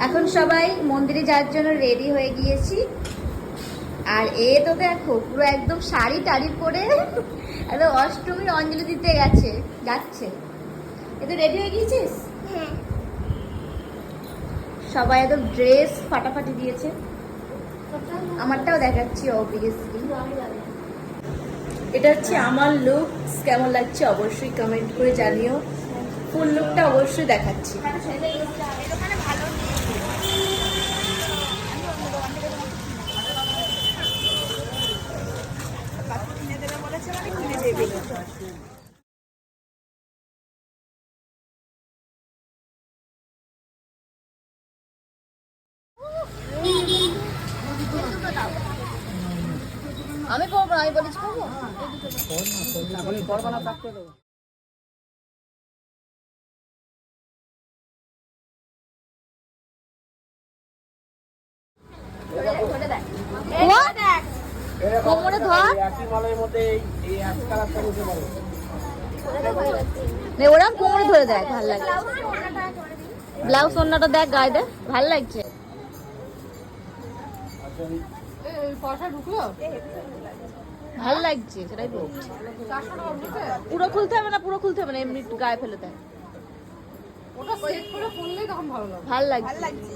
এখন সবাই মন্দিরে যাওয়ার জন্য রেডি হয়ে গিয়েছি। আর এ তো দেখো পুরো একদম শাড়ি টাড়ি পরে একদম অষ্টমীর অঞ্জলি দিতে যাচ্ছে। এ তো রেডি হয়ে গিয়েছিস? হ্যাঁ। সবাই একদম ড্রেস ফাটাফাটি দিয়েছে। আমারটাও দেখাচ্ছি অবভিয়াসলি। এটা হচ্ছে আমার লুক। কেমন লাগছে অবশ্যই কমেন্ট করে জানিও। ফুল লুকটা অবশ্যই দেখাচ্ছি। আমি পড়বো, আমি বলেছি পড়বো। কোমরে ধর। ওরম কোমরে ধরে দেখ, ভাল লাগছে। ব্লাউজ ওন্নাটা দেখ, গায়ে দেখ, ভাল লাগছে। ভাল লাগছে, সেটাই বলছি। পুরো খুলতে হবে না, পুরো খুলতে হবে না, এমনি একটু গায়ে ফেলে দেয়। ভাল লাগছে।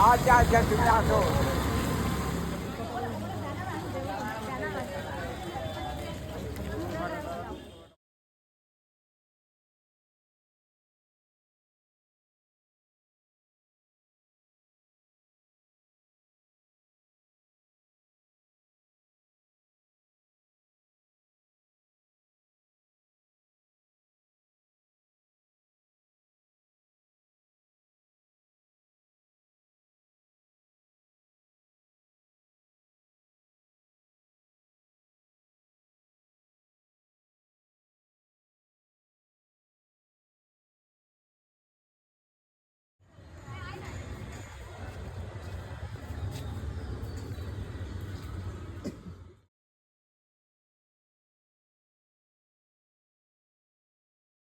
আচ্ছা আচ্ছা, তুমি আসো।